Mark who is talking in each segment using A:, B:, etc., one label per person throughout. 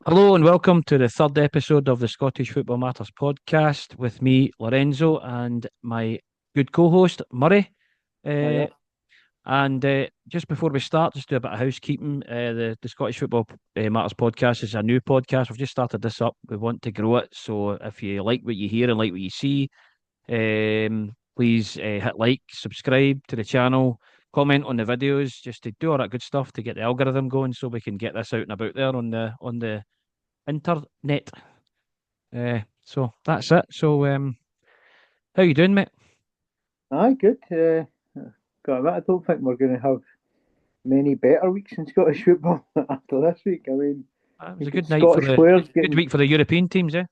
A: Hello and welcome to the third episode of the Scottish Football Matters podcast with me, Lorenzo, and my good co-host, Murray. Uh,
B: Hiya.
A: and just before we start, just do a bit of housekeeping. The Scottish Football Matters podcast is a new podcast. We've just started this up. We want to grow it. So if you like what you hear and like what you see, please hit like, subscribe to the channel, comment on the videos, just to do all that good stuff to get the algorithm going so we can get this out and about there on the internet. So that's it. So how you doing, mate?
B: Aye, good. Got that. I don't think we're going to have many better weeks in Scottish football after this week. I mean,
A: It was a
B: you've got
A: good night for
B: Scottish
A: the
B: players
A: good
B: getting
A: week for the European teams, eh?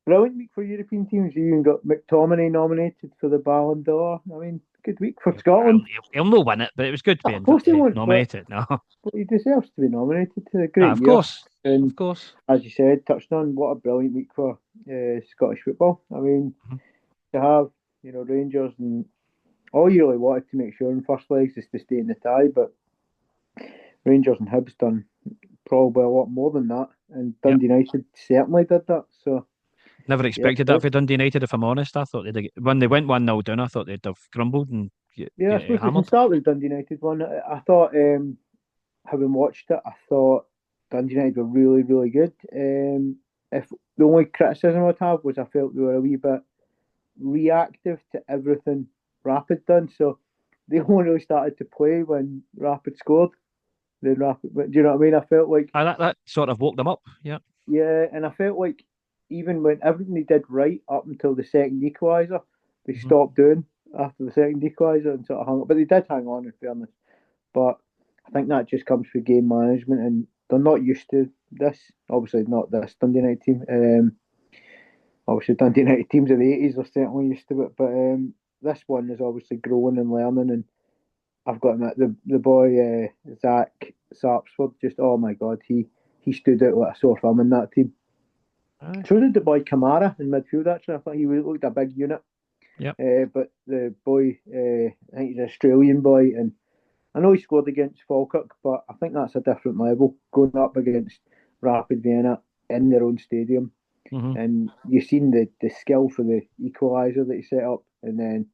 B: brilliant week for European teams. You even got McTominay nominated for the Ballon d'Or. I mean, good week for
A: Well,
B: Scotland.
A: he'll not win it, but it was good
B: Of
A: being
B: course they won't,
A: nominated. No,
B: but he deserves to be nominated to a great
A: of
B: year.
A: course,
B: And
A: of course.
B: as you said, touched on what a brilliant week for Scottish football. I mean,
A: Mhm.
B: to have Rangers and all you really wanted to make sure in first legs is to stay in the tie, but Rangers and Hibs done probably a lot more than that, and
A: Yep.
B: Dundee United certainly did that. So
A: Never
B: yeah,
A: expected that
B: good.
A: for Dundee United. If I'm honest, I thought when they went 1-0 down, I thought they'd have crumbled and
B: Yeah, I
A: get
B: suppose we can
A: hammered.
B: start with Dundee United one. I thought, having watched it, I thought Dundee United were really, really good. If the only criticism I'd have was I felt they were a wee bit reactive to everything Rapid done. So they only really started to play when Rapid scored. Then Rapid, do you know what I mean? I felt like
A: That sort of woke them up. Yeah.
B: Yeah, and I felt like even when everything they did right up until the second equaliser, they
A: Hmm.
B: stopped doing after the second equaliser and sort of hung up. But they did hang on, in fairness. But I think that just comes through game management, and they're not used to this. Obviously, not this Dundee United team. Obviously, Dundee United teams of the 80s are certainly used to it. But this one is obviously growing and learning. And I've got to admit, the boy, Zach Sarpsford, just, oh my God, he stood out like a sore thumb in that team.
A: Aye.
B: So did the boy Kamara in midfield, actually. I thought he looked a big unit.
A: Yep.
B: But the boy, I think he's an Australian boy, and I know he scored against Falkirk, but I think that's a different level going up against Rapid Vienna in their own stadium.
A: Hmm.
B: And you've seen the skill for the equaliser that he set up, and then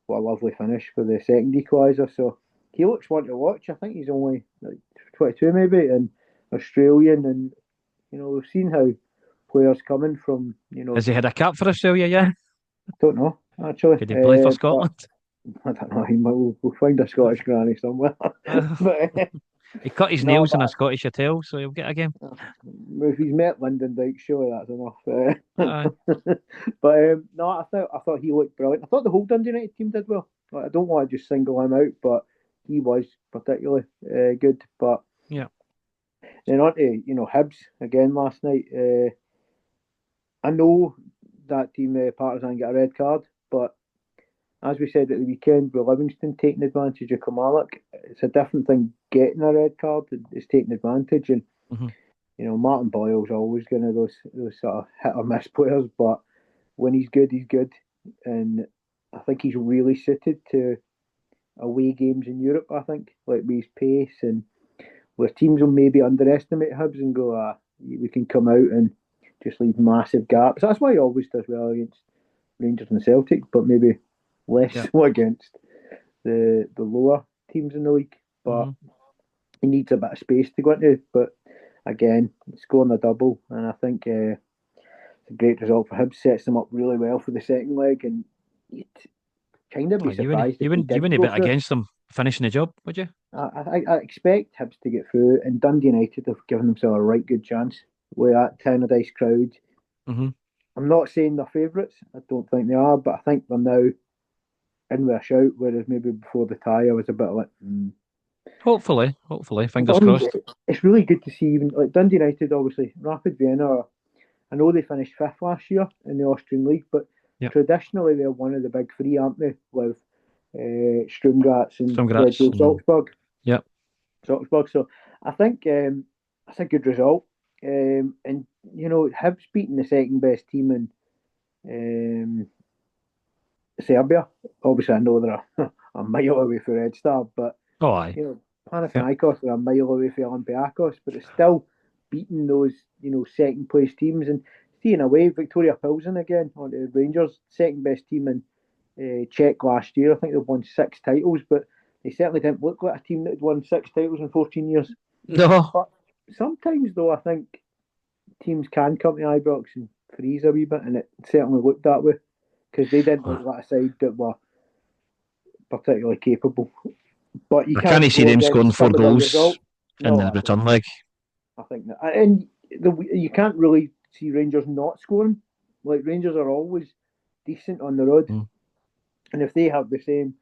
B: what a lovely finish for the second equaliser. So he looks one to watch. I think he's only like 22 maybe, and Australian, and we've seen how players coming from
A: Has he had a cap for Australia? Yeah.
B: don't know actually,
A: Could he play for
B: but
A: Scotland?
B: I don't know. We'll find a Scottish granny somewhere. but
A: He cut his
B: no,
A: nails in a Scottish hotel, so he'll get a game.
B: if he's met Lyndon Dykes, surely that's enough.
A: Aye.
B: But no, I thought he looked brilliant. I thought the whole Dundee United team did well. Like, I don't want to just single him out, but he was particularly good. But
A: Yeah.
B: then on to Hibs again last night. I know that team Partizan got a red card, but as we said at the weekend, with Livingston taking advantage of Kamalik, it's a different thing getting a red card. It's taking advantage, and
A: Hmm.
B: Martin Boyle's always going to those sort of hit or miss players, but when he's good, and I think he's really suited to away games in Europe. I think like with his pace and where teams will maybe underestimate Hibs and go, we can come out and just leave massive gaps. That's why he always does well against Rangers and Celtic, but maybe less
A: Yeah.
B: so against the lower teams in the league. But
A: Hmm.
B: he needs a bit of space to go into. But again, scoring a double, and I think it's a great result for him. Sets them up really well for the second leg, and you'd kind of be
A: Well,
B: surprised if
A: you
B: they
A: wouldn't, you
B: didn't
A: wouldn't
B: go
A: bet
B: through.
A: against them finishing the job, would you?
B: I expect Hibs to get through, and Dundee United have given themselves a right good chance with that Tynedice crowd.
A: Hmm.
B: I'm not saying they're favourites. I don't think they are, but I think they're now in with a shout. Whereas maybe before the tie, I was a bit like,
A: Hopefully,
B: But
A: fingers
B: I mean,
A: crossed.
B: it's really good to see even like Dundee United. Obviously, Rapid Vienna. I know they finished fifth last year in the Austrian league, but
A: Yep.
B: traditionally they're one of the big three, aren't they? With Sturm Graz and Red
A: Congrats.
B: Bull Salzburg.
A: Yep.
B: So I think that's a good result. And Hibs beating the second best team in Serbia. Obviously, I know they're a mile away from Red Star, but
A: Oh, aye.
B: you know,
A: Yep.
B: Panathinaikos are a mile away from Olympiacos, but it's still beating those second place teams. And see, in a way, Victoria Pilsen again on the Rangers, second best team in Czech last year. I think they've won 6 titles, but they certainly didn't look like a team that had won 6 titles in 14 years.
A: No.
B: But sometimes, though, I think teams can come to Ibrox and freeze a wee bit, and it certainly looked that way because they didn't look like a side that were particularly capable. But you
A: I
B: can't
A: can't see
B: go
A: them scoring
B: against
A: 4
B: some of the
A: goals
B: result.
A: in
B: No,
A: the return leg.
B: I think that, and you can't really see Rangers not scoring. Like Rangers are always decent on the road, and if they have the same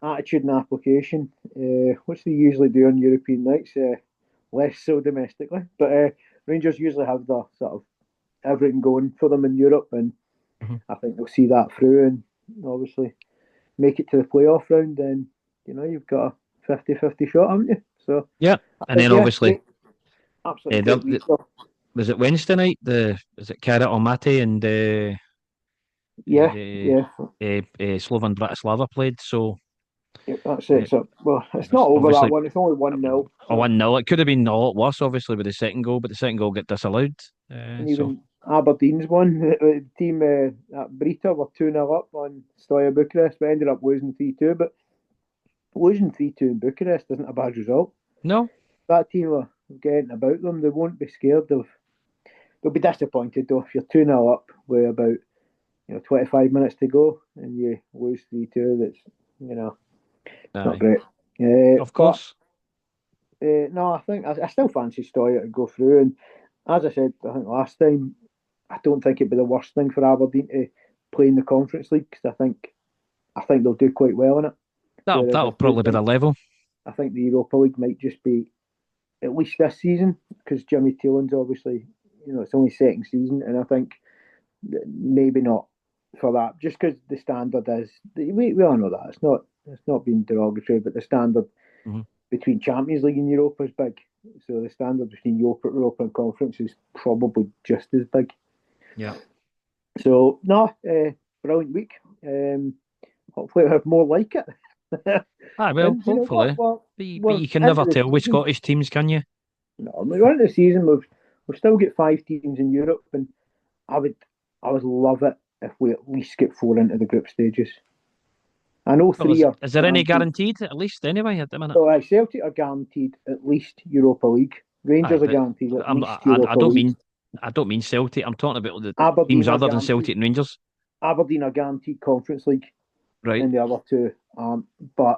B: attitude and application, which they usually do on European nights, less so domestically, but Rangers usually have the sort of everything going for them in Europe, and I think they'll see that through and obviously make it to the playoff round. Then you've got a 50-50 shot, haven't you? So
A: yeah, and then obviously,
B: absolutely great week.
A: Was it Wednesday night? Is it Carrot Almaty and Slovan Bratislava played? So
B: yeah, that's it. So it's not over that one. It's only 1-0.
A: So. 1-0. It could have been a lot worse, obviously, with the second goal, but the second goal got disallowed.
B: And even Aberdeen's one, the team at Brita were 2-0 up on Steaua Bucharest, but ended up losing 3-2. But losing 3-2 in Bucharest isn't a bad result.
A: No.
B: That team are getting about them. They won't be scared of. They'll be disappointed though if you're 2-0 up with about 25 minutes to go and you lose 3-2. That's not great.
A: Of course.
B: No, I think I still fancy Steaua to go through. And as I said, I think last time, I don't think it'd be the worst thing for Aberdeen to play in the Conference League because I think they'll do quite well in it.
A: That'll probably be the level.
B: I think the Europa League might just be at least this season because Jimmy Tielen's obviously it's only second season, and I think maybe not for that just because the standard is we all know that it's not being derogatory, but the standard between Champions League and Europa is big. So the standard between Europa and Conference is probably just as big.
A: Yeah.
B: So no, brilliant week. Hopefully we'll have more like it.
A: Hopefully. But you can never tell with Scottish teams, can you?
B: No, we're into the season. We've still got 5 teams in Europe, and I would love it if we at least get 4 into the group stages. I know 3 are.
A: Is there any guaranteed at least anyway at the minute?
B: So Celtic are guaranteed at least Europa League. Rangers are guaranteed at least Europa League.
A: I don't mean Celtic. I'm talking about the
B: Aberdeen
A: teams other than Celtic and Rangers.
B: Aberdeen are guaranteed Conference League,
A: right?
B: And the other 2 aren't. But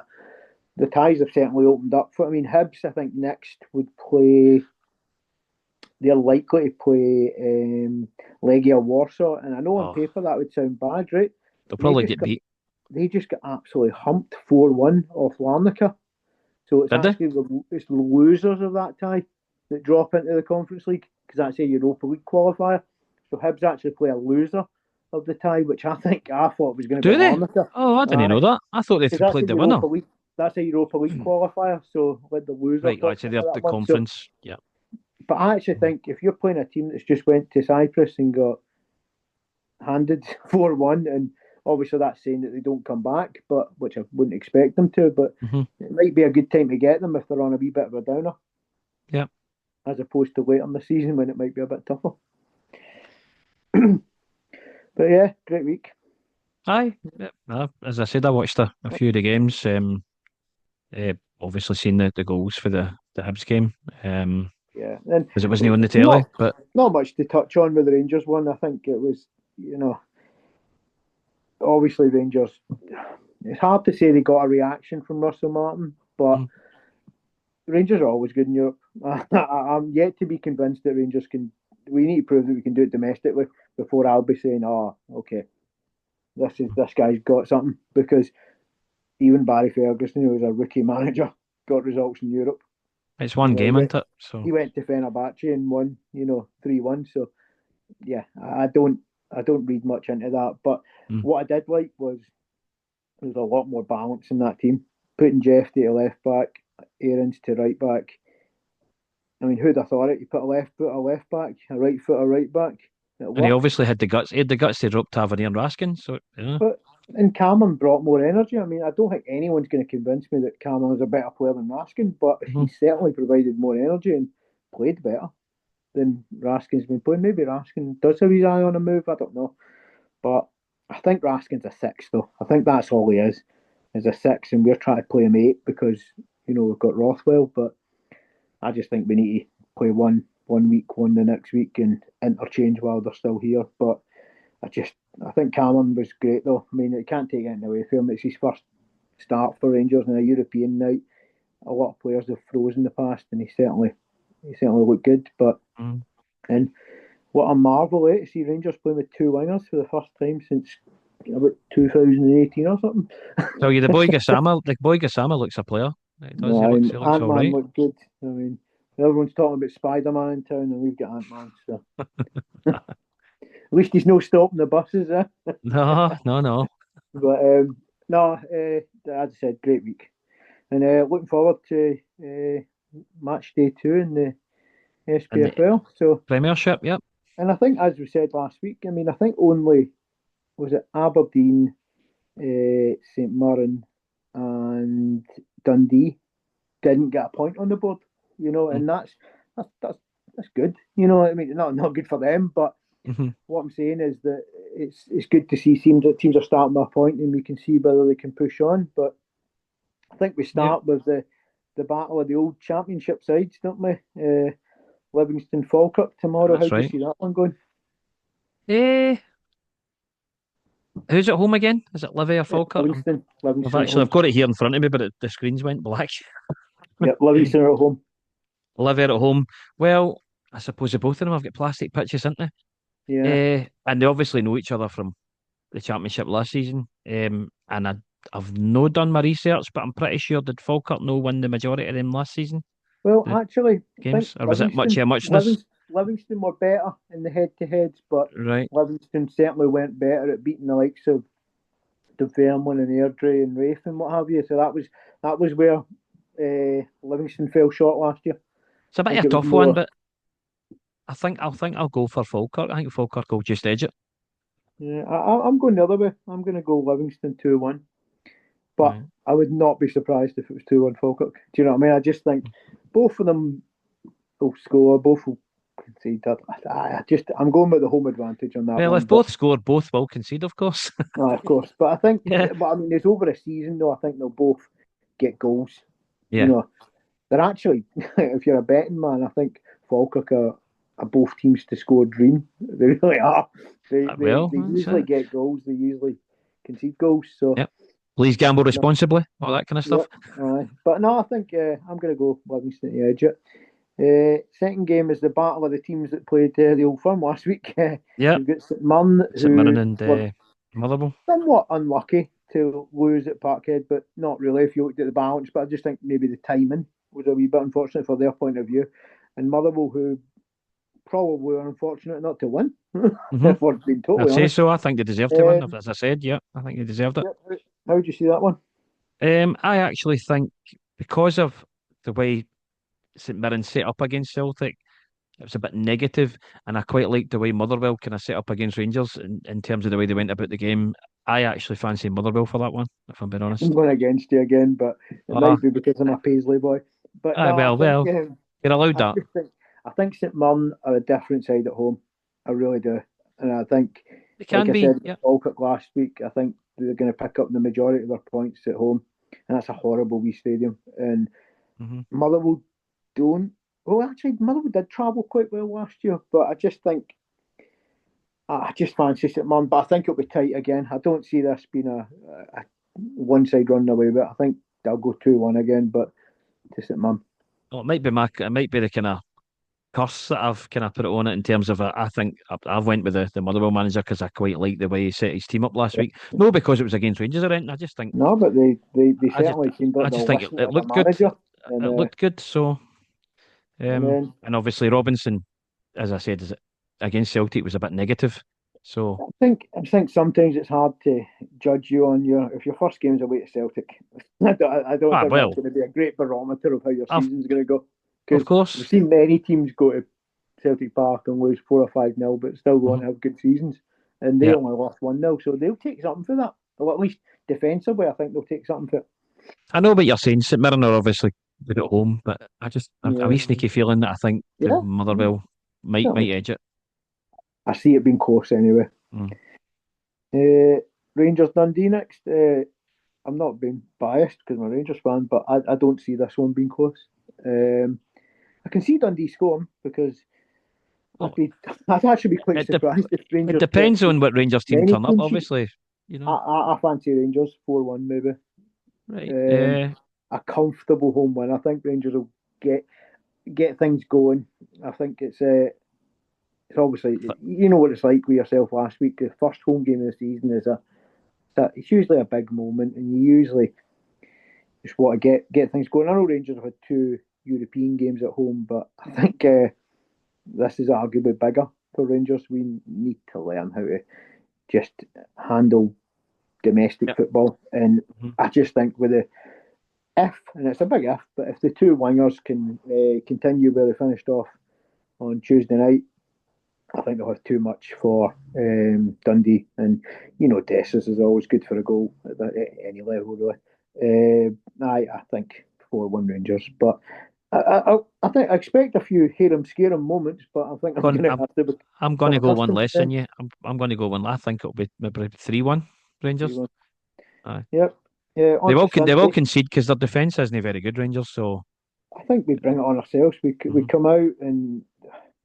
B: the ties have certainly opened up for. I mean, Hibs I think next would play. They're likely to play Legia Warsaw, and I know on paper that would sound bad, right?
A: They'll probably get beat.
B: They just got absolutely humped 4-1 off Larnaca. So it's actually the losers of that tie that drop into the Conference League because that's a Europa League qualifier. So Hibs actually play a loser of the tie, which I thought was going to be Larnaca.
A: Oh, I didn't know that. I thought they played the winner.
B: That's a Europa League qualifier, so let the loser.
A: Right, actually, they're the conference. So, yeah.
B: But I actually think if you're playing a team that's just went to Cyprus and got handed 4-1, and obviously that's saying that they don't come back, but which I wouldn't expect them to, but it might be a good time to get them if they're on a wee bit of a downer.
A: Yeah.
B: As opposed to later in the season when it might be a bit tougher. But yeah, great week.
A: Aye. As I said, I watched a few of the games. Obviously seen the goals for the Hibs game.
B: Yeah,
A: because it wasn't on the telly, but
B: not much to touch on with the Rangers one. I think it was, obviously Rangers. It's hard to say they got a reaction from Russell Martin, but Rangers are always good in Europe. I'm yet to be convinced that Rangers can. We need to prove that we can do it domestically before I'll be saying, "Oh, okay, this guy's got something." Because even Barry Ferguson, who was a rookie manager, got results in Europe.
A: It's one game, isn't it? So
B: he went to Fenerbahce and won, 3-1. So yeah, I don't read much into that. But what I did like was there was a lot more balance in that team. Putting Jeff to left back, Aarons to right back. I mean, who'd have thought it? You put a left foot a left back, a right foot a right back.
A: And he obviously had the guts. He had the guts to drop Tavernier and Raskin. So
B: and Cameron brought more energy. I mean, I don't think anyone's going to convince me that Cameron is a better player than Raskin, but he certainly provided more energy and played better. than Raskin's been playing. Maybe Raskin does have his eye on a move. I don't know, but I think Raskin's a six though. I think that's all he is a six, and we're trying to play him eight because we've got Rothwell. But I just think we need to play one week, one the next week, and interchange while they're still here. But I think Cameron was great though. I mean, you can't take anything away from him. It's his first start for Rangers in a European night. A lot of players have frozen in the past, and he certainly looked good. But and what a marvel to see Rangers playing with two wingers for the first time since about 2018 or something.
A: So the boy Gassama looks a player. He does. He looks all
B: Ant-Man
A: right.
B: looked good. I mean, everyone's talking about Spider-Man in town, and we've got Ant-Man. So at least he's no stopping the buses, eh?
A: No.
B: But no, as I said, great week, and looking forward to Matchday 2 in the SPFL. So
A: Premiership, yep.
B: And I think, as we said last week, I mean, I think only was it Aberdeen, St Mirren, and Dundee didn't get a point on the board, and that's good. I mean, not good for them, but what I'm saying is that it's good to see teams are starting with a point, and we can see whether they can push on. But I think we start with the battle of the old championship sides, don't we? Livingston Falkirk tomorrow.
A: That's
B: How do you see that one going?
A: Who's at home again? Is it Livy or Falkirk?
B: Livingston.
A: I've got it here in front of me, but the screens went black.
B: Yeah, Livingston are at home.
A: Livy are at home. Well, I suppose both of them have got plastic pitches, haven't they?
B: Yeah.
A: And they obviously know each other from the championship last season. And I've no done my research, but I'm pretty sure did Falkirk win the majority of them last season?
B: Well, actually,
A: games, or was it muchness?
B: Livingston were better in the head-to-heads, but
A: right.
B: Livingston certainly went better at beating the likes of Dunfermline and Airdrie and Rafe and what have you. So that was where Livingston fell short last year.
A: It's a bit of a tough one, but I think I'll go for Falkirk. I think Falkirk will just edge it.
B: Yeah, I'm going the other way. I'm going to go Livingston 2-1. But I would not be surprised if it was 2-1 Falkirk. Do you know what I mean? I just think both of them will score, both will concede. I'm going with the home advantage on that.
A: Well, if both score, both will concede, of course.
B: Of course. But I think, but I mean, it's over a season, though. I think they'll both get goals.
A: Yeah.
B: They're actually, if you're a betting man, I think Falkirk are both teams to score dream. They really are. They usually get goals. They usually concede goals. So.
A: Yep. Please gamble responsibly, all that kind of stuff.
B: But no, I think I'm going to go Livingston to edge it. Second game is the battle of the teams that played the Old Firm last week.
A: Yeah,
B: we've got St Mirren
A: and Motherwell.
B: Somewhat unlucky to lose at Parkhead, but not really if you looked at the balance. But I just think maybe the timing was a wee bit unfortunate for their point of view. And Motherwell, who probably were unfortunate not to win. If we're being totally honest.
A: I'd say so. I think they deserved to win. As I said, I think they deserved it.
B: How would you see that one?
A: I actually think because of the way St Mirren set up against Celtic, it was a bit negative, and I quite liked the way Motherwell kind of set up against Rangers in terms of the way they went about the game. I actually fancy Motherwell for that one, if I'm being honest.
B: I'm going against you again, but it might be because I'm a Paisley boy. But
A: you're allowed that.
B: I think St Mirren are a different side at home. I really do, and I think
A: they can be.
B: I said, Falkirk last week, I think they're going to pick up the majority of their points at home, and that's a horrible wee stadium. And Motherwell don't. Well, actually, Motherwell did travel quite well last year, but I just think I just fancy St Mirren. But I think it'll be tight again. I don't see this being a one-side run away, but I think they'll go 2-1 again. But to St Mirren.
A: Well, it might be the kind of curse that I've kind of put it on it in terms of I think I've went with the Motherwell manager because I quite like the way he set his team up last week. No, because it was against Rangers or anything. I just think
B: but they certainly seemed like
A: I just think it looked good. It looked good. So, and obviously Robinson, as I said, against Celtic was a bit negative. So
B: I think sometimes it's hard to judge you on if your first game's away to Celtic. I don't think that's going to be a great barometer of how your season's going to go.
A: Of course.
B: We've seen many teams go to Celtic Park and lose 4 or 5-0, but still go on to have good seasons. And they only lost 1-0, so they'll take something for that. Or at least defensively, I think they'll take something for it.
A: I know what you're saying. St Mirren are obviously good at home, but I just have a wee sneaky feeling that I think Motherwell might
B: Certainly.
A: edge it.
B: I see it being close anyway.
A: Mm.
B: Rangers Dundee next. I'm not being biased because I'm a Rangers fan, but I don't see this one being close. I can see Dundee scoring because
A: Well,
B: I'd actually be quite
A: it de-
B: surprised if
A: it
B: Rangers
A: depends
B: kept
A: on what Rangers team
B: many
A: turn up.
B: clean sheets.
A: Obviously, you know.
B: I fancy Rangers 4-1 maybe.
A: Right.
B: A comfortable home win. I think Rangers will get things going. I think it's obviously, you know what it's like with yourself last week. The first home game of the season it's usually a big moment, and you usually just want to get things going. I know Rangers have had two European games at home, but I think this is arguably bigger for Rangers. We need to learn how to just handle domestic
A: Yeah.
B: football, and
A: Mhm.
B: I just think with the if, and it's a big if, but if the two wingers can continue where they finished off on Tuesday night, I think they'll have too much for Dundee. And, Dessus is always good for a goal at any level, really. I think 4-1 Rangers. But I think I expect a few hear 'em, scare 'em moments, but I think I'm
A: Con-
B: going to
A: I'm,
B: have to
A: I'm going
B: become
A: to go one
B: accustomed
A: less
B: to
A: than
B: them.
A: you. I'm going to go one. I think it'll be maybe 3-1 Rangers.
B: 3-1.
A: Aye.
B: Yep. Yeah,
A: They
B: on to
A: will they will
B: Sunday.
A: concede because their defence isn't very good, Rangers. So
B: I think we bring it on ourselves. We
A: mhm.
B: come out and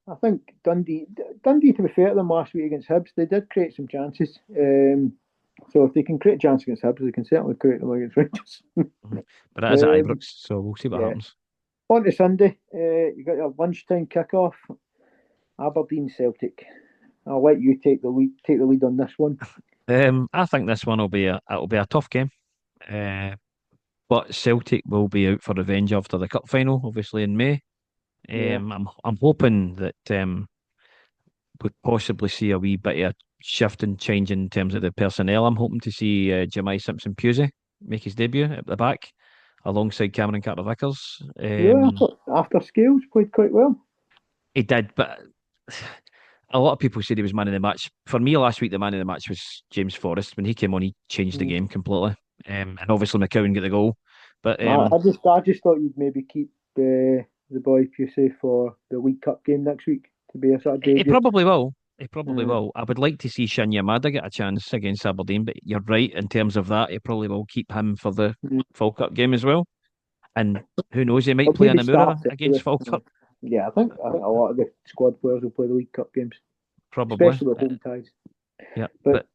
B: I think Dundee, to be fair to them last week against Hibs, they did create some chances. So if they can create a chance against Hibs, they can certainly create them against Rangers.
A: Mhm. But it is at
B: um,
A: Ibrox, so we'll see what
B: yeah.
A: happens.
B: On to Sunday, you got your lunchtime kick-off, Aberdeen Celtic. I'll let you take the lead on this one.
A: I think this one will be a tough game. Uh, but Celtic will be out for revenge after the cup final, obviously in May.
B: Yeah,
A: I'm hoping that we possibly see a wee bit of a shift and change in terms of the personnel. I'm hoping to see Jemai Simpson-Pusey make his debut at the back alongside Cameron Carter-Vickers.
B: really. I thought after Scales played quite well.
A: He did, but a lot of people said he was man of the match. For me, last week, the man of the match was James Forrest. When he came on, he changed the
B: Mm.
A: game completely. And obviously McCowan got the goal. But
B: I just thought you'd maybe keep the boy Pusey for the League Cup game next week to be a sort of
A: he
B: debut.
A: probably will. He probably
B: Uh,
A: will. I would like to see Shinya Yamada get a chance against Aberdeen, but you're right in terms of that. He probably will keep him for the
B: mm.
A: Fall Cup game as well. And who knows, he might
B: Or
A: play
B: maybe
A: in
B: start
A: Amura
B: anyway.
A: against Fall Cup.
B: Yeah, I think a lot of the squad players will play the League Cup games,
A: Probably.
B: especially the home ties.
A: Yeah.
B: But
A: But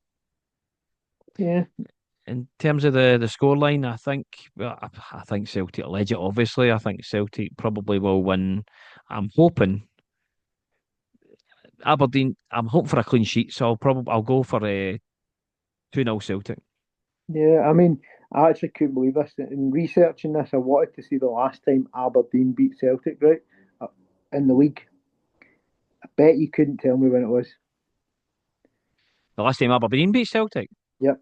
B: yeah,
A: in terms of the scoreline, I think Celtic will edge it, obviously. I think Celtic probably will win. I'm hoping Aberdeen, I'm hoping for a clean sheet, so I'll go for a 2-0 Celtic.
B: yeah. I mean, I actually couldn't believe this. In researching this, I wanted to see the last time Aberdeen beat Celtic, right, uh, in the league. I bet you couldn't tell me when it was.
A: The last time Aberdeen beat Celtic,
B: Yep,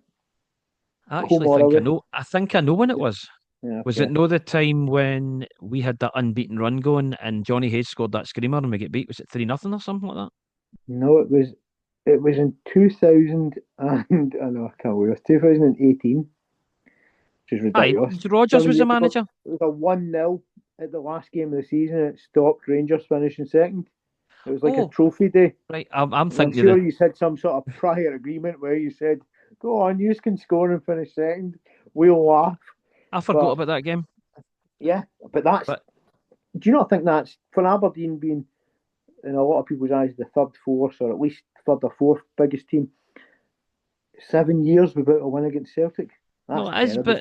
A: I
B: home
A: actually
B: or
A: think I
B: away.
A: know. I think I know when it was.
B: Yeah,
A: Was it
B: okay.
A: no the time when we had that unbeaten run going and Johnny Hayes scored that screamer and we get beat? Was it 3-0 or something like that?
B: No, it was in 2000 and I know I can't believe it was 2018, which is
A: Aye,
B: ridiculous.
A: Rogers was the
B: 7 years ago,
A: manager.
B: it was a 1-0 at the last game of the season. It stopped Rangers finishing second. It was like a
A: Oh,
B: trophy day.
A: right. I'm
B: And I'm
A: thinking of
B: sure
A: the.
B: you had some sort of prior agreement where you said, go on, you can score and finish second. We'll laugh.
A: I forgot
B: But
A: about that game.
B: yeah, but
A: But
B: do you not think that's, for Aberdeen being, in a lot of people's eyes, the third force, or at least third or fourth biggest team, 7 years without a win against Celtic?
A: no,
B: That's
A: it is.
B: terrible.
A: But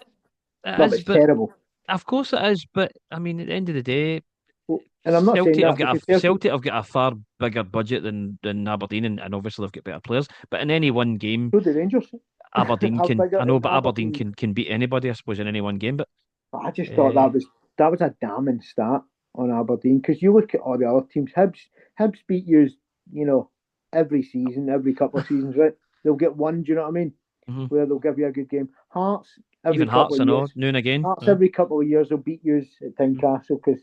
A: it
B: No, but
A: is.
B: it's
A: But
B: terrible.
A: of course it is. But I mean, at the end of the day,
B: Well, and I'm not saying that because Celtic,
A: Celtic have got a far bigger budget than Aberdeen, and obviously they've got better players. But in any one game,
B: so do Rangers.
A: Aberdeen
B: Have
A: can.
B: bigger,
A: I know,
B: and
A: but Aberdeen
B: Aberdeen.
A: can beat anybody, I suppose, in any one game. But
B: I just thought
A: uh,
B: that was a damning start on Aberdeen because you look at all the other teams. Hibs beat you know, every season, every couple of seasons, right? They'll get one. Do you know what I mean?
A: mhm.
B: Where they'll give you a good game. Hearts every
A: Even
B: couple
A: Hearts,
B: of
A: I know,
B: years.
A: noon again.
B: Hearts every couple of years they'll beat you at Tynecastle because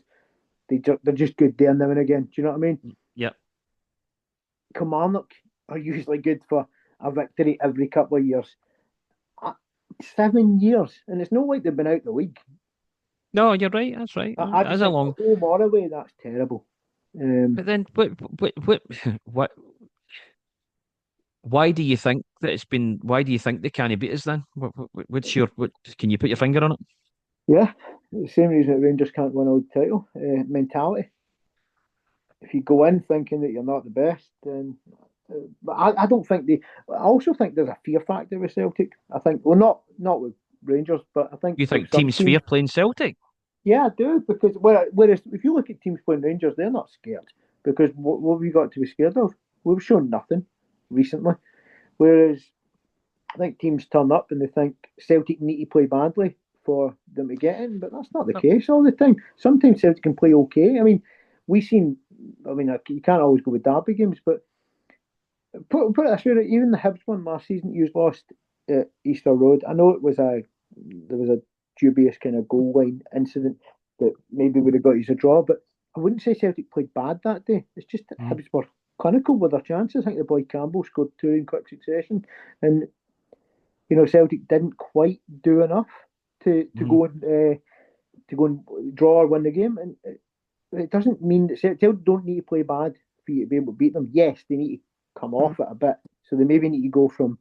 B: they're just good there now and again. Do you know what I mean?
A: Yep.
B: Kilmarnock are usually good for a victory every couple of years. 7 years, and it's not like they've been out the league.
A: No, you're right. That's right.
B: I
A: It is
B: just
A: a
B: think
A: long.
B: home or away, that's terrible.
A: But then, what, why do you think that it's been? Why do you think they can't beat us then? What's your? What can you put your finger on it?
B: Yeah, the same reason that Rangers can't win a league title. Mentality. If you go in thinking that you're not the best, then but I don't think they. I also think there's a fear factor with Celtic. I think, well, not with Rangers, but I think
A: You
B: with
A: think
B: some
A: teams fear
B: teams.
A: playing Celtic?
B: Yeah, I do, because whereas if you look at teams playing Rangers, they're not scared, because what have we got to be scared of? We've shown nothing recently. Whereas I think teams turn up and they think Celtic need to play badly for them to get in, but that's not the
A: No.
B: case all the time. Sometimes Celtic can play okay. I mean, we seen. I mean, you can't always go with derby games, but put it this way: even the Hibs one last season, you lost at Easter Road. I know there was a dubious kind of goal line incident that maybe would have got you a draw, but I wouldn't say Celtic played bad that day. It's just that
A: Mhm.
B: Hibs were clinical with their chances. I think the boy Campbell scored two in quick succession, and Celtic didn't quite do enough to
A: Mhm.
B: go and draw or win the game. And it doesn't mean that Celtic don't need to play bad for you to be able to beat them. Yes, they need to come off it a bit, so they maybe need to go from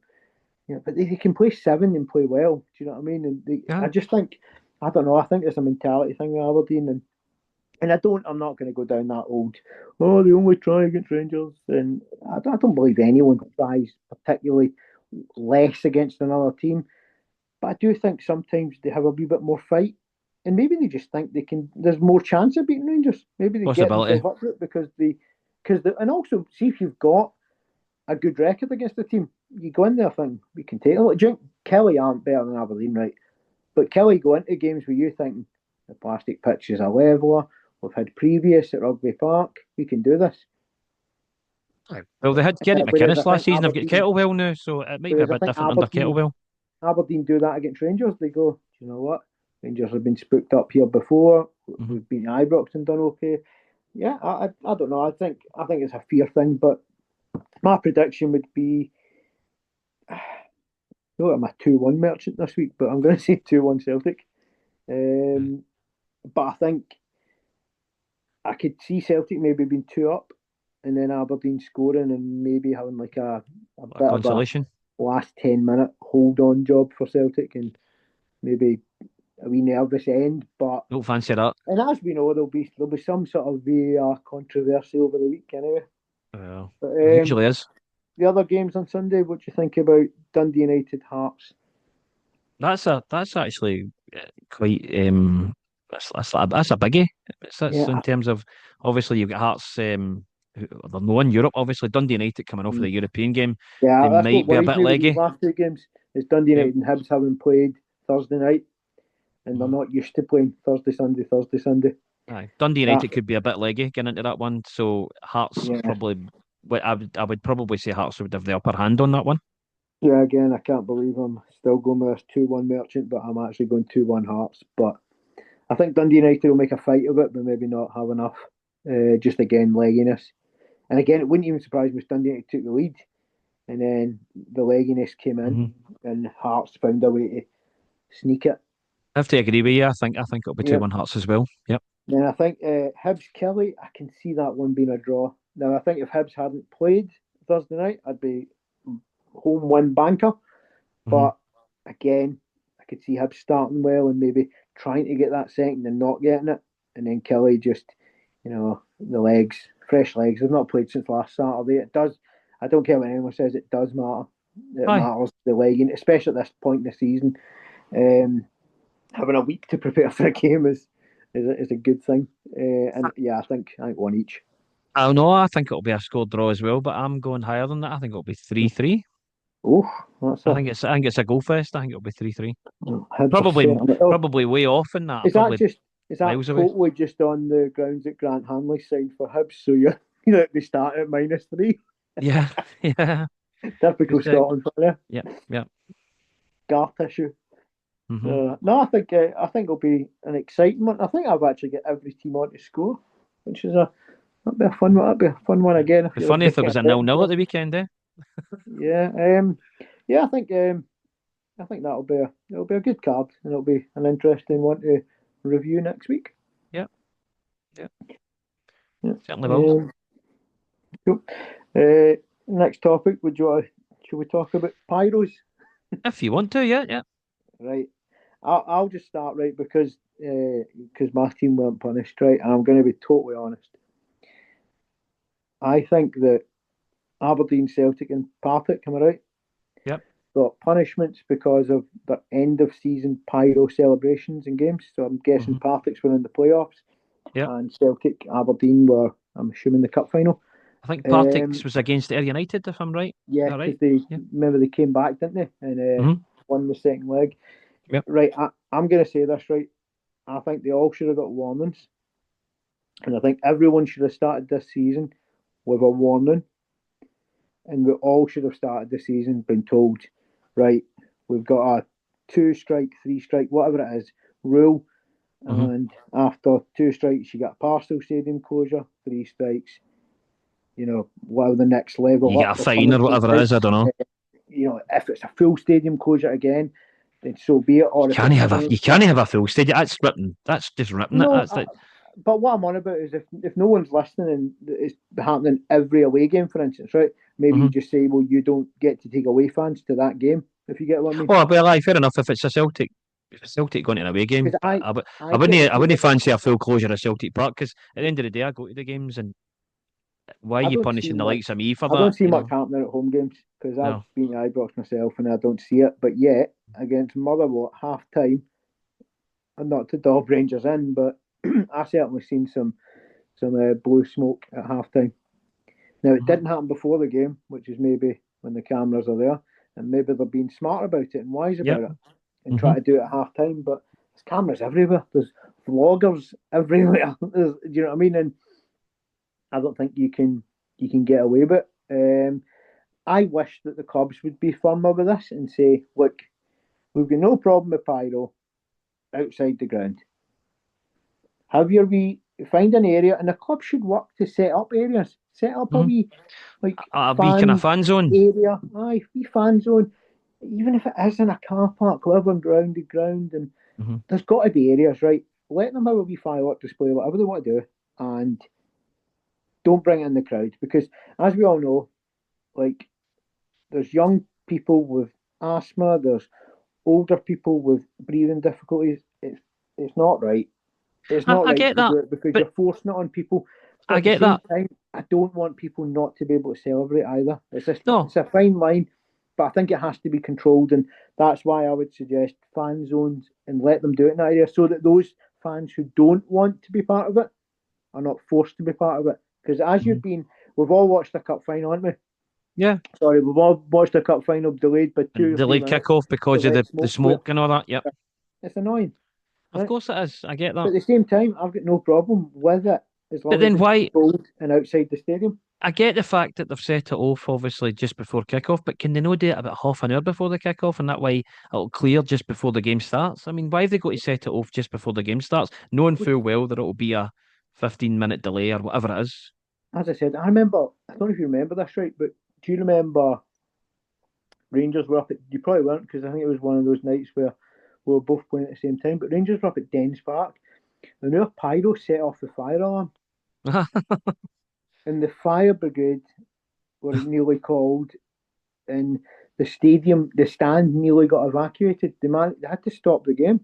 B: but they can play seven and play well. Do you know what I mean? And I
A: Yeah.
B: just think, I don't know. I think there's a mentality thing with Aberdeen, and I'm not going to go down that old. Oh, they only try against Rangers, and I don't believe anyone tries particularly less against another team. But I do think sometimes they have a wee bit more fight, and maybe they just think they can. There's more chance of beating Rangers. Maybe they get
A: Possibility.
B: themselves up for it and also see if you've got a good record against the team. You go in there thinking we can take it. Like, Kelly aren't better than Aberdeen, right? But Kelly go into games where you thinking the plastic pitch is a leveler. We've had previous at Rugby Park. We can do this.
A: Aye. Well, they had Kerry
B: Whereas I
A: McInnes last
B: think
A: season. They've got Kettlewell now, so it might be a bit different under Kettlewell.
B: Aberdeen do that against Rangers. They go, do you know what? Rangers have been spooked up here before.
A: Mhm.
B: We've been Ibrox and done okay. Yeah, I don't know. I think it's a fear thing, but my prediction would be know I'm a 2-1 merchant this week, but I'm going to say 2-1 Celtic.
A: Aye.
B: Um, but I think I could see Celtic maybe being two up and then Aberdeen scoring and maybe having like a
A: A
B: bit of a
A: consolation.
B: last 10-minute hold on job for Celtic and maybe a wee nervous end. But
A: Don't fancy that.
B: and as we know, there'll be some sort of VAR controversy over the week anyway.
A: Well,
B: But
A: there usually is.
B: the other games on Sunday, what do you think about Dundee United Hearts?
A: That's actually quite that's a biggie. That's
B: Yeah,
A: in terms of obviously you've got Hearts. They're no in Europe. Obviously, Dundee United coming off of the European game, they
B: yeah, that's what
A: might be a
B: worries
A: bit
B: me with these
A: leggy.
B: last two games. Is Dundee
A: Yep.
B: United and Hibs having played Thursday night, and they're
A: Mhm.
B: not used to playing Thursday, Sunday, Thursday, Sunday.
A: Aye. Dundee
B: That,
A: United could be a bit leggy getting into that one. So Hearts
B: yeah,
A: probably. I would probably say Hearts would have the upper hand on that one.
B: yeah. Again, I can't believe I'm still going with this 2-1 Merchant, but I'm actually going 2-1 Hearts. But I think Dundee United will make a fight of it, but maybe not have enough. Just again, legginess. And again, it wouldn't even surprise me if Dundee United took the lead, and then the legginess came in,
A: Hmm.
B: and Hearts found a way to sneak it.
A: I have to agree with you. I think it'll be two
B: Yep.
A: one Hearts as well. Yep.
B: Then I think Hibs Kelly, I can see that one being a draw. Now I think if Hibs hadn't played Thursday night, I'd be home win banker.
A: Hmm.
B: But again, I could see Hibs starting well and maybe trying to get that second and not getting it, and then Kelly just, the legs, fresh legs. They've not played since last Saturday. It does. I don't care what anyone says. It does matter. It
A: Aye.
B: matters the legging, especially at this point in the season. Um, Having a week to prepare for a game is a good thing. And yeah, I think one each.
A: I don't know. I think it'll be a score draw as well, but I'm going higher than that. I think it'll be 3-3.
B: Oh, that's
A: I
B: a
A: think it's a goal fest. I think it'll be 3-3.
B: Hibs are
A: Probably
B: certainly. Oh,
A: probably way off in that.
B: is that
A: Probably
B: just is that
A: miles away.
B: totally just on the grounds that Grant Hanley signed for Hibs? So they start at -3.
A: Yeah, yeah.
B: Typical
A: Because
B: Scotland player.
A: yeah, yeah.
B: Gar tissue.
A: Hmm.
B: No, I think it'll be an exciting one. I think I've actually got every team on to score, which is a that'd be a fun one. That'd be a fun one again if
A: Be
B: you're
A: funny if there
B: making a
A: was a
B: betting
A: 0-0 at
B: draw.
A: the weekend, eh?
B: Yeah, yeah. I think it'll be a good card, and it'll be an interesting one to review next week.
A: Yeah, yeah.
B: Yeah.
A: Certainly will.
B: Cool. Next topic. Should we talk about pyros?
A: If you want to, yeah, yeah.
B: Right. I'll just start right because my team weren't punished, right, and I'm going to be totally honest. I think that Aberdeen, Celtic, and Partick, am I right?
A: Yep.
B: Got punishments because of the end of season pyro celebrations and games. So I'm guessing
A: Hmm.
B: Partick's were in the playoffs,
A: Yep.
B: and Celtic, Aberdeen were, I'm assuming, the cup final.
A: I think
B: Um,
A: Partick's was against Ayr United, if I'm right. Is
B: yeah,
A: that right?
B: because they
A: Yeah.
B: remember they came back, didn't they, and
A: Hmm.
B: won the second leg.
A: Yep.
B: Right, I'm going to say this right. I think they all should have got warnings, and I think everyone should have started this season with a warning, and we all should have started the season being told, right, we've got a 2 strike, 3 strike, whatever it is, rule,
A: Hmm.
B: and after 2 strikes, you get a partial stadium closure, 3 strikes, whatever the next level
A: You get a
B: up the
A: fine or
B: punishment
A: whatever it
B: is.
A: is. I don't know.
B: If it's a full stadium closure again, then so be it. Or if it's
A: You can't have a full stadium. That's ripping. That's just ripping it.
B: no,
A: That's like.
B: but what I'm on about is if no one's listening and it's happening every away game, for instance, right? Maybe you
A: Hmm.
B: just say, well, you don't get to take away fans to that game, if you get what I mean.
A: Oh well, aye, fair enough. If it's a Celtic, if it's Celtic going to an away game,
B: Because
A: but
B: I get the
A: I wouldn't
B: feeling,
A: fancy a full closure of Celtic Park because at the end of the day, I go to the games and why are
B: I
A: you
B: don't see
A: punishing the
B: much.
A: likes of me for
B: I don't
A: that?
B: see much happening at home games because I've
A: No.
B: been to Ibrox myself and I don't see it. But yet against Motherwell at half time, and not to dob Rangers in, but I certainly seen some blue smoke at half time. Now it
A: Hmm.
B: didn't happen before the game, which is maybe when the cameras are there, and maybe they're being smart about it and wise
A: Yep.
B: about it, and
A: Hmm.
B: try to do it at half time. But there's cameras everywhere. There's vloggers everywhere. Do you know what I mean? And I don't think you can get away with it. I wish that the clubs would be firmer with this and say, look, we've got no problem with pyro outside the ground. Have your wee find an area, and the club should work to set up areas. Set up a
A: Hmm.
B: wee like
A: A wee kind of
B: fan
A: fan zone.
B: area, aye, wee fan zone. Even if it is in a car park, whatever on grounded ground, and
A: Hmm.
B: there's got to be areas, right? Let them have a wee firework display, whatever they want to do, and don't bring in the crowd because, as we all know, like there's young people with asthma, there's older people with breathing difficulties. It's not right. It's not
A: I
B: right
A: get
B: to
A: that,
B: do it because
A: but
B: you're forcing it on people. But
A: I
B: at the
A: get
B: same
A: that.
B: time, I don't want people not to be able to celebrate either.
A: No.
B: It's a fine line, but I think it has to be controlled, and that's why I would suggest fan zones and let them do it in that area, so that those fans who don't want to be part of it are not forced to be part of it. Because
A: Hmm.
B: we've all watched a cup final, haven't we?
A: Yeah.
B: Sorry, we've all watched a cup final delayed by
A: And
B: 2 or 3
A: delayed
B: minutes
A: kickoff
B: to
A: because of
B: let
A: the
B: smoke clear.
A: smoke and all that. Yep.
B: It's annoying,
A: Of
B: right?
A: course it is. I get
B: But
A: that.
B: at the same time, I've got no problem with it as
A: But
B: long as
A: then
B: it's
A: why?
B: controlled and outside the stadium.
A: I get the fact that they've set it off obviously just before kickoff, but can they not do it about half an hour before the kickoff, and that way it'll clear just before the game starts? I mean, why have they got to set it off just before the game starts, knowing full well that it'll be a 15-minute delay or whatever it is?
B: As I said, I don't know if you remember this right, but do you remember Rangers were up at, you probably weren't because I think it was one of those nights where we were both playing at the same time, but Rangers were up at Dens Park and their Pyro set off the fire alarm and the fire brigade were nearly called and the stand nearly got evacuated. They had to stop the game.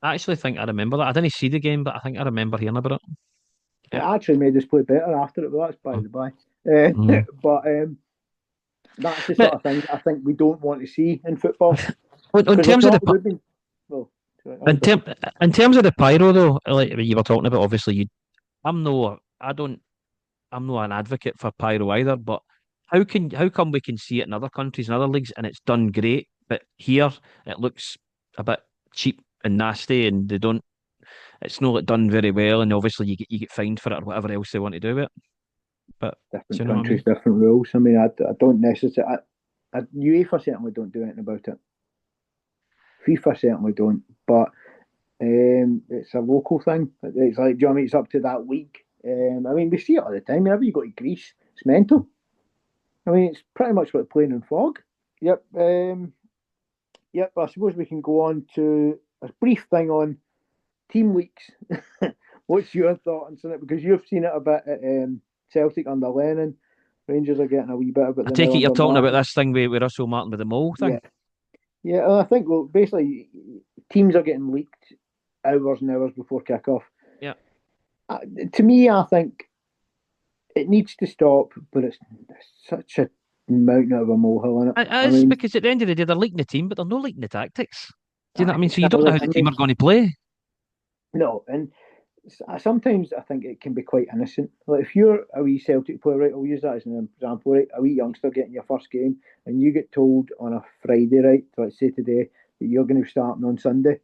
A: I actually think I remember that. I didn't see the game, but I think I remember hearing about it.
B: It
A: Yeah.
B: actually made us play better after it, but that's by
A: Mm.
B: the by.
A: Mm.
B: But that's the sort
A: But
B: of thing I think we don't want to see in football
A: in
B: because
A: terms of
B: we've been well.
A: in,
B: Go.
A: term, in terms of the pyro though, like you were talking about, obviously I don't, I'm not an advocate for pyro either, but how come we can see it in other countries and other leagues and it's done great, but here it looks a bit cheap and nasty and they don't it's not like done very well and obviously you get fined for it or whatever else they want to do with it. But do
B: Different
A: you know what I
B: countries,
A: mean?
B: different rules. I mean, I don't necessarily. UEFA certainly don't do anything about it. FIFA certainly don't. But it's a local thing. It's like, do you know what I mean? It's up to that week. I mean, we see it all the time. Whenever you go to Greece, it's mental. I mean, it's pretty much like playing in fog. Yep. Yep. I suppose we can go on to a brief thing on team weeks. What's your thoughts on it? Because you've seen it a bit at Celtic under Lennon. Rangers are getting a wee bit of it
A: I
B: the
A: take
B: now
A: it you're
B: under
A: talking about
B: Martin.
A: this thing with Russell Martin with the mole
B: Yeah,
A: thing.
B: yeah. Well, I think basically teams are getting leaked hours and hours before kick-off.
A: Yeah.
B: To me, I think it needs to stop, but it's such a mountain of a molehill in it.
A: It
B: I
A: is
B: mean,
A: because at the end of the day, they're leaking the team, but they're not leaking the tactics. Do you know what I mean? So you don't know
B: I
A: how the team
B: mean,
A: are going to play.
B: no, and sometimes I think it can be quite innocent. Like if you're a wee Celtic player, right? I'll use that as an example, right? A wee youngster getting your first game, and you get told on a Friday, right? So let's say today that you're going to be starting on Sunday.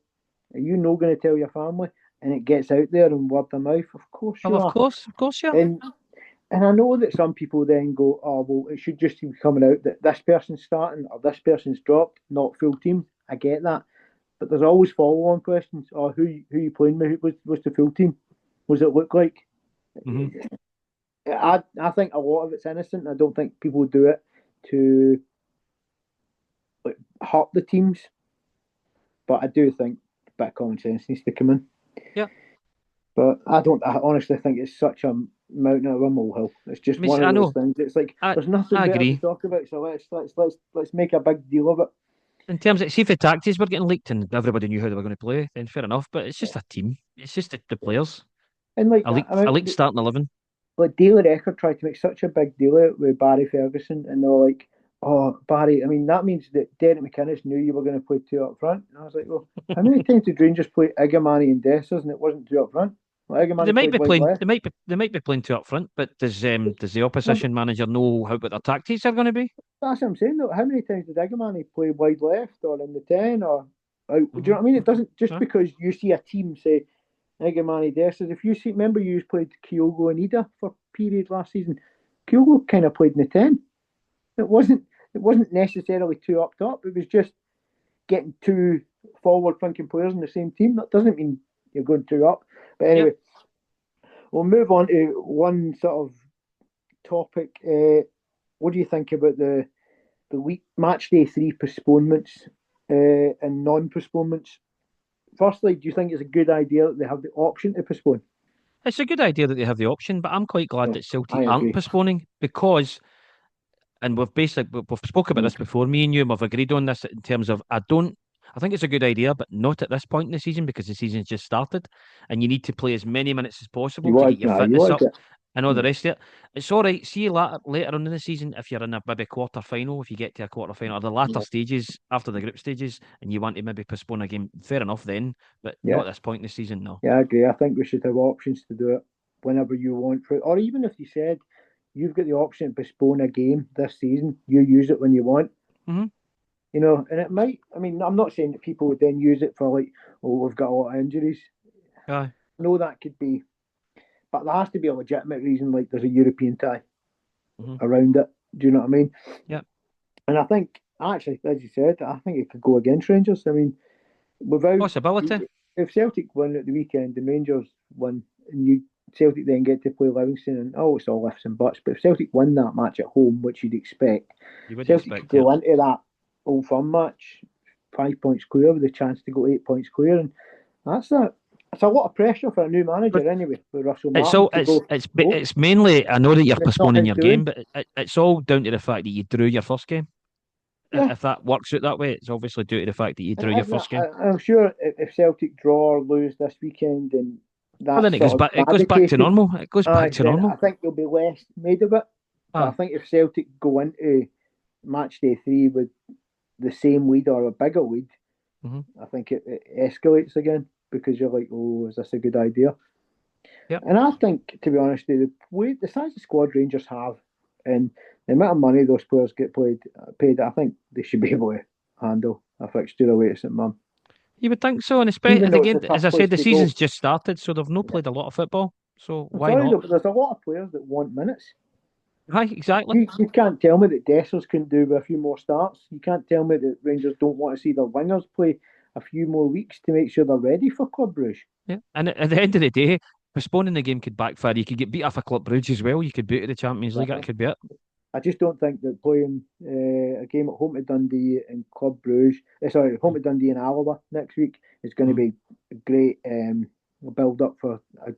B: Are you not going to tell your family? And it gets out there and word of mouth. Of course
A: Well,
B: you are.
A: of course, yeah.
B: And I know that some people then go, oh well, it should just be coming out that this person's starting or this person's dropped, not full team. I get that. But there's always follow-on questions. Oh, who you playing with? Who was the full team? Was it look like?
A: Hmm.
B: I think a lot of it's innocent. I don't think people do it to like, hurt the teams. But I do think a bit of common sense needs to come in.
A: Yeah.
B: But I don't. I honestly think it's such a mountain of a molehill. It's just
A: I mean,
B: one of
A: I
B: those
A: know.
B: things. It's like
A: I
B: there's nothing
A: I
B: better to
A: agree.
B: talk about. So let's make a big deal of it.
A: In terms of, see if the tactics were getting leaked and everybody knew how they were going to play, then fair enough. But it's just a team. It's just the players.
B: And like
A: A leaked starting 11.
B: like Daily Record tried to make such a big deal out with Barry Ferguson, and they were like, "Oh, Barry, I mean that means that Derek McInnes knew you were going to play two up front." And I was like, "Well, how many times did Rangers play Igamani and Dessers, and it wasn't two up front? Well,
A: They
B: Igamani
A: might
B: played
A: be
B: wide
A: playing.
B: left.
A: They might be playing two up front. But does the
B: No, but
A: opposition manager know how what their tactics are going to be?
B: that's what I'm saying. Though, how many times did Igamani play wide left or in the 10 or out? Do you know
A: Hmm.
B: what I mean? It doesn't just
A: Yeah.
B: because you see a team say Igamani Dessers. If you see, remember you played Kyogo and Ida for period last season. Kyogo kind of played in the 10. It wasn't it wasn't necessarily two up top. It was just getting two forward thinking players in the same team. That doesn't mean you're going two up. But
A: Yep.
B: anyway, we'll move on to one sort of topic. What do you think about the week match day three postponements and non-postponements? Firstly, do you think it's a good idea that they have the option to postpone?
A: It's a good idea that they have the option, but I'm quite glad
B: Yeah,
A: that Celtic
B: I
A: aren't
B: agree.
A: postponing because, and we've spoke about
B: Mm.
A: this before, me and you, and we've agreed on this in terms of I think it's a good idea, but not at this point in the season because the season's just started, and you need to play as many minutes as possible to get your
B: You
A: fitness
B: want
A: up
B: to get
A: and all the
B: yeah,
A: rest of it. It's all right. See you later on in the season if you're in a maybe quarter final, if you get to a quarter final, or the latter
B: yeah,
A: stages after the group stages, and you want to maybe postpone a game. Fair enough then, but not
B: yeah,
A: at this point in the season. No.
B: yeah. I agree. I think we should have options to do it whenever you want for it, or even if you said you've got the option to postpone a game this season, you use it when you want.
A: Hmm.
B: You know, and it might. I mean, I'm not saying that people would then use it for like, oh, we've got a lot of injuries.
A: Aye.
B: No, that could be, but there has to be a legitimate reason, like there's a European tie
A: Hmm.
B: around it. Do you know what I mean?
A: Yeah.
B: And I think, actually, as you said, I think it could go against Rangers. I mean, without
A: Possibility.
B: if Celtic win at the weekend and Rangers win, and you Celtic then get to play Livingston, and oh, it's all ifs and buts. But if Celtic win that match at home, which you'd expect,
A: You would
B: Celtic could
A: expect, yeah.
B: go into that Old Firm match 5 points clear with a chance to go 8 points clear, and that's a it's a lot of pressure for a new manager anyway. With Russell
A: It's
B: Martin
A: all
B: to go, oh,
A: it's mainly I know that you're
B: and it's not
A: postponing
B: his
A: your game,
B: doing.
A: but it's all down to the fact that you drew your first game.
B: Yeah,
A: If that works out that way, it's obviously due to the fact that you drew your first game.
B: I'm sure if Celtic draw or lose this weekend, and
A: Well, then
B: that's sort of
A: it goes back to
B: eradicated,
A: normal. It goes back to
B: then I
A: normal.
B: think there'll be less made of it. But I
A: Ah,
B: think if Celtic go into match day three with the same lead or a bigger lead,
A: hmm.
B: I think it escalates again because you're like, oh, is this a good idea?
A: Yep.
B: And I think, to be honest, the size of squad Rangers have and the amount of money those players get paid, I think they should be able to handle a fixture away at St Mirren.
A: You would think so, and
B: Even
A: especially
B: though it's
A: again,
B: a
A: as
B: tough
A: I said,
B: place
A: the
B: to go.
A: season's just started, so they've not
B: Yeah.
A: played a lot of football. So
B: I'm
A: why
B: sorry
A: not?
B: though, but there's a lot of players that want minutes.
A: Hi, exactly.
B: You can't tell me that Dessers can do with a few more starts. You can't tell me that Rangers don't want to see their wingers play a few more weeks to make sure they're ready for Club Brugge.
A: Yeah, and at the end of the day, postponing the game could backfire. You could get beat off a Club Brugge as well. You could beat the Champions League. That could be it.
B: I just don't think that playing a game at home to Dundee and Club Brugge, sorry, home to Dundee and Alaba next week is going to
A: Mm-hmm.
B: be a great build up for a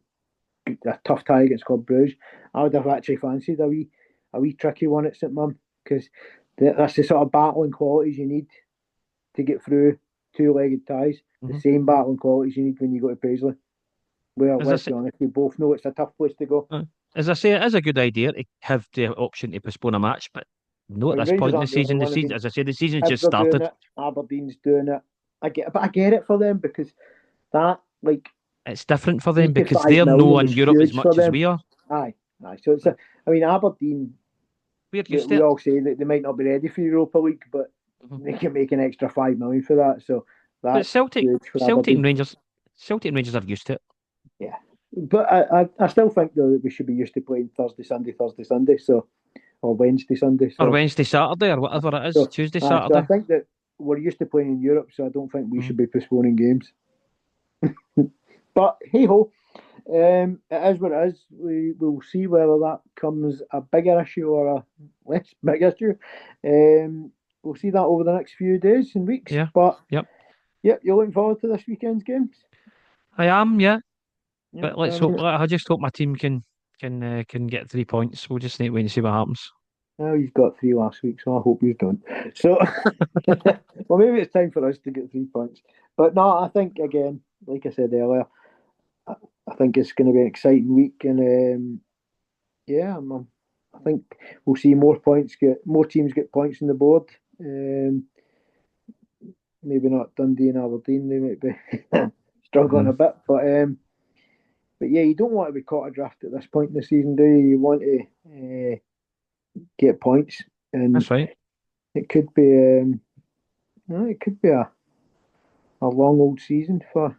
B: a tough tie against Club Brugge. I would have actually fancied a wee tricky one at St Mum because that's the sort of battling qualities you need to get through two-legged ties. The
A: Mhm.
B: same battling qualities you need when you go to Paisley. Well,
A: As I
B: let's
A: say,
B: be honest, we both know it's a tough place to go.
A: as I say, it is a good idea to have the option to postpone a match, but no
B: I
A: at
B: mean,
A: this
B: Rangers
A: point in the
B: aren't the only
A: season. The
B: one. I
A: season,
B: mean,
A: as I say, the season's
B: Hibs
A: just
B: are doing
A: started.
B: it. Aberdeen's doing it. But I get it for them because that like
A: It's different for them
B: three to
A: because
B: five
A: they're
B: million
A: knowing
B: was
A: Europe as
B: huge for
A: much as
B: them.
A: we are.
B: Aye, aye. So it's a. I mean, Aberdeen.
A: We're
B: We,
A: used to
B: we
A: it.
B: all say that they might not be ready for Europa League, but
A: Mhm.
B: they can make an extra 5 million for that. So
A: But
B: that's huge for Aberdeen.
A: Celtic and Rangers are used to it.
B: Yeah, but I still think though that we should be used to playing Thursday, Sunday. So or Wednesday, Sunday.
A: Or
B: So
A: Wednesday, Saturday, or whatever it is.
B: so
A: Tuesday,
B: so I
A: Saturday.
B: think that we're used to playing in Europe. So I don't think we
A: Mhm.
B: should be postponing games. But hey ho, it is what it is. We will see whether that comes a bigger issue or a less big issue. We'll see that over the next few days and weeks.
A: Yeah.
B: But
A: Yep.
B: yeah, you're looking forward to this weekend's games.
A: I am, yeah.
B: Yeah,
A: But let's
B: I
A: hope.
B: mean,
A: I just hope my team can get 3 points. We'll just need to wait and see what happens.
B: well, you've got three last week, so I hope you don't. So, well, maybe it's time for us to get 3 points. But no, I think again, like I said earlier, I, I think it's going to be an exciting week, and yeah, I think we'll see more teams get points on the board. Um, maybe not Dundee and Aberdeen; they might be struggling
A: Mhm.
B: a bit, but yeah, you don't want to be caught adrift at this point in the season, do you? You want to get points, and
A: That's right.
B: it could be it could be a long old season for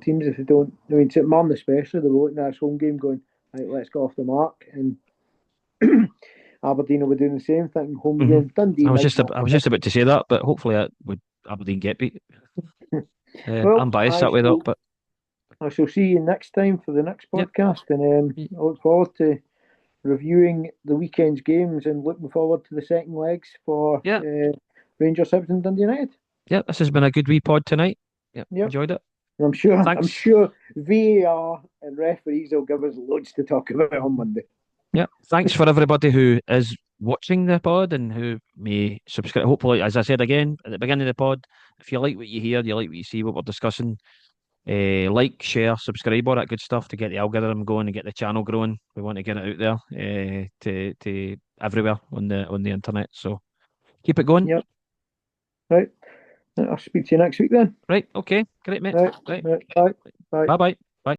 B: teams if they don't. I mean, St Mirren especially, they were looking at this home game going, right, let's go off the mark, and Aberdeen will be doing the same thing. Home
A: Hmm.
B: game, Dundee might not.
A: I was just about to say that, but hopefully it would Aberdeen get beat. I'm
B: Well,
A: biased that way though, but
B: I shall see you next time for the next
A: yep.
B: podcast, and I look forward to reviewing the weekend's games and looking forward to the second legs for
A: Yeah.
B: Rangers, Hibs, and Dundee United.
A: Yeah. This has been a good wee pod tonight. Yeah.
B: Yep.
A: Enjoyed it.
B: I'm
A: Thanks.
B: sure VAR and referees will give us loads to talk about on Monday.
A: Yeah. Thanks for everybody who is watching the pod and who may subscribe. Hopefully, as I said again at the beginning of the pod, if you like what you hear, you like what you see, what we're discussing, like, share, subscribe, all that good stuff to get the algorithm going and get the channel growing. We want to get it out there to everywhere on the internet. So keep it going.
B: Yep. Right. I'll speak to you next week then.
A: Right. Okay. Great, mate.
B: Right.
A: Right.
B: Right. Bye. Bye.
A: Bye bye.